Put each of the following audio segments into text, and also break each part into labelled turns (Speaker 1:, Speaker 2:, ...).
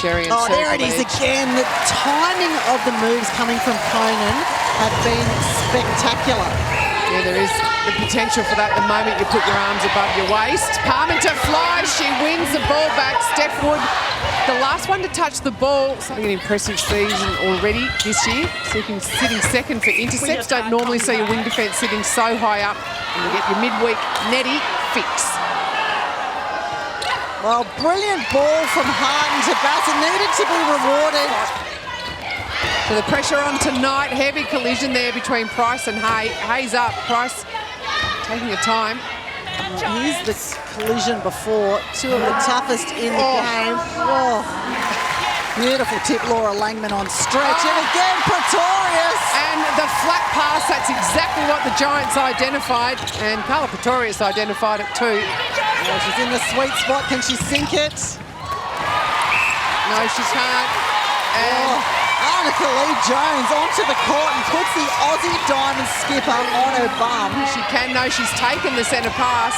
Speaker 1: Sherry.
Speaker 2: Oh, there it is again. The timing of the moves coming from Conan have been spectacular.
Speaker 1: Yeah, there is the potential for that the moment you put your arms above your waist. Parmenter flies, she wins the ball back. Steph Wood, the last one to touch the ball. Something an impressive season already this year. Sitting second for intercepts. Don't normally see a wing defence sitting so high up. And you get your midweek netty fix.
Speaker 2: Well, brilliant ball from Harton to Bassett. Needed to be rewarded.
Speaker 1: So the pressure on tonight, heavy collision there between Price and Hay. Hay's up, Price taking the time.
Speaker 2: Here's the collision before. Two of the toughest in the game. Oh. Beautiful tip, Laura Langman on stretch. And again, Pretorius.
Speaker 1: And the flat pass, that's exactly what the Giants identified. And Carla Pretorius identified it too.
Speaker 2: Oh, she's in the sweet spot. Can she sink it?
Speaker 1: No, she can't. And
Speaker 2: Annika Lee-Jones onto the court and puts the Aussie Diamond skipper on her bum.
Speaker 1: She can, no, she's taken the centre pass.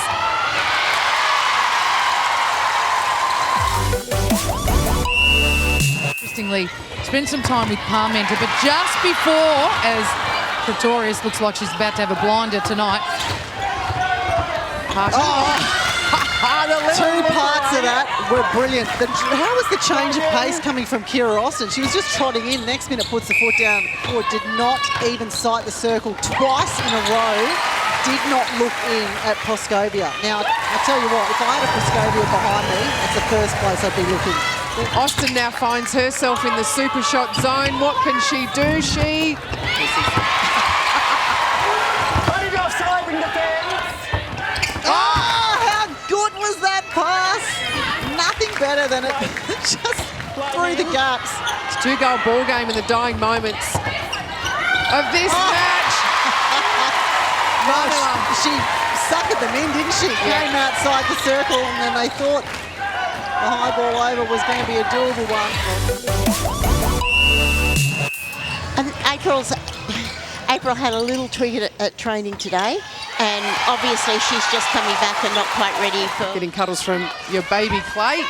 Speaker 3: Interestingly, spent some time with Parmenter, but just before, as Pretorius looks like she's about to have a blinder tonight.
Speaker 2: Two parts of that were brilliant. How was the change of pace coming from Kira Austin? She was just trotting in. Next minute puts the foot down. Forward did not even sight the circle twice in a row. Did not look in at Proscovia. Now, I tell you what, if I had a Proscovia behind me, that's the first place I'd be looking.
Speaker 1: Austin now finds herself in the super shot zone. What can she do? She...
Speaker 2: Better than it just through the gaps.
Speaker 1: It's a two-goal ball game in the dying moments of this match.
Speaker 2: She suckered them in, didn't she? Came outside the circle, and then they thought the high ball over was going to be a doable one.
Speaker 4: And April had a little tweak at training today. And obviously she's just coming back and not quite ready for...
Speaker 1: Getting cuddles from your baby Clay.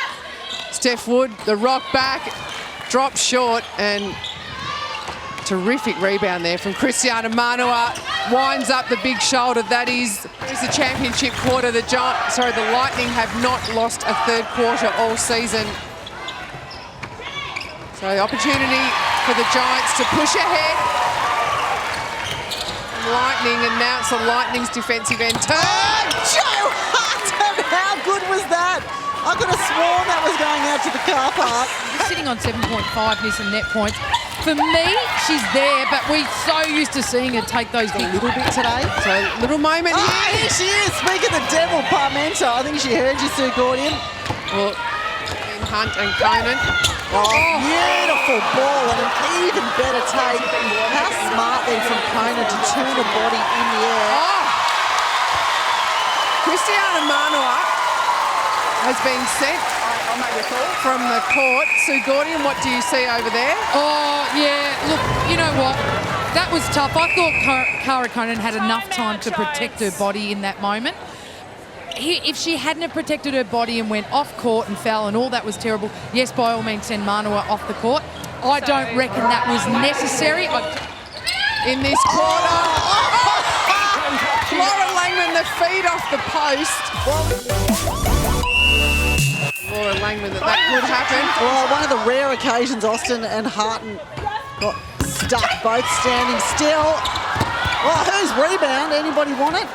Speaker 1: Steph Wood, the rock back, drops short, and terrific rebound there from Christiana Manua. Winds up the big shoulder. That is the championship quarter. The Lightning have not lost a third quarter all season. So opportunity for the Giants to push ahead. Lightning, and now it's the Lightning's defensive end turn.
Speaker 2: Joe Harton, how good was that? I could have sworn that was going out to the car park.
Speaker 3: She's sitting on 7.5 missing net points. For me, she's there, but we're so used to seeing her take those big...
Speaker 2: A little bit today.
Speaker 1: So little moment here.
Speaker 2: Here she is. Speaking of the devil, Parmenter. I think she heard you, Sue Gordian.
Speaker 1: Well, Hunt and Conan.
Speaker 2: Beautiful ball and an even better take. How smart then from Conan to turn the body in the air.
Speaker 1: Christiana Manua has been sent from the court. Sue Gordian, what do you see over there?
Speaker 3: Oh, yeah, look, you know what? That was tough. I thought Cara Conan had enough time to protect her body in that moment. If she hadn't have protected her body and went off court and fell and all that was terrible, yes, by all means, send Manua off the court. I don't reckon that was necessary.
Speaker 1: In this quarter. Laura Langman, the feed off the post. Laura Langman, that could happen.
Speaker 2: Well, one of the rare occasions Austin and Harton got stuck, both standing still. Well, whose rebound? Anybody want it?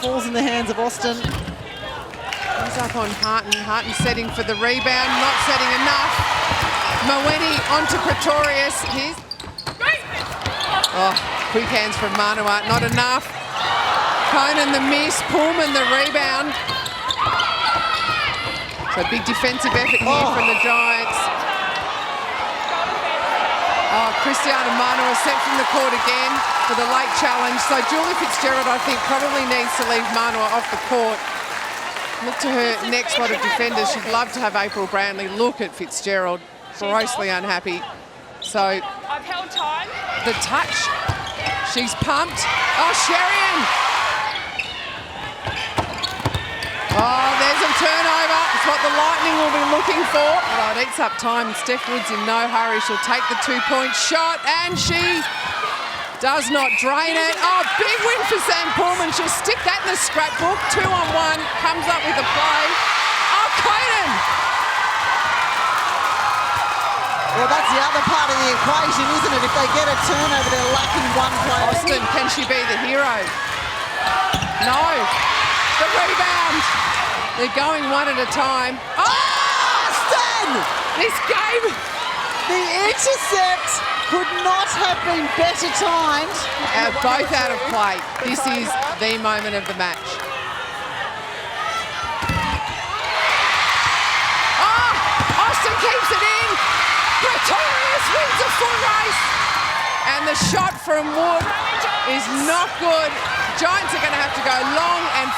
Speaker 2: Falls in the hands of Austin.
Speaker 1: He's up on Harton. Harton setting for the rebound, not setting enough. Moeni onto Pretorius. Here's... quick hands from Manua, not enough. Conan the miss, Pullman the rebound. So big defensive effort here from the Giants. Christiana Manua sent from the court again for the late challenge. So Julie Fitzgerald, I think, probably needs to leave Manua off the court. Look to her next lot of defenders. She'd love to have April Brownlee. Look at Fitzgerald, grossly unhappy. So
Speaker 5: I've held time.
Speaker 1: The touch, she's pumped. Sherian. There's a turnover. It's what the Lightning will be looking for. Oh, it eats up time. Steph Wood's in no hurry. She'll take the 2-point shot, and she does not drain it. Oh, big win for Sam Pullman. She'll stick that in the scrapbook. 2-on-1, comes up with a play. Oh, Conan!
Speaker 2: Well, that's the other part of the equation, isn't it? If they get a turnover, they're lacking one player.
Speaker 1: Austin, can she be the hero? No. The rebound. They're going one at a time. Oh!
Speaker 2: Austin!
Speaker 1: This game.
Speaker 2: The intercept could not have been better timed.
Speaker 1: Both out of play. This is the moment of the match. Oh! Austin keeps it in. Pretorius wins a foot race. And the shot from Wood is not good. Giants are going to have to go long and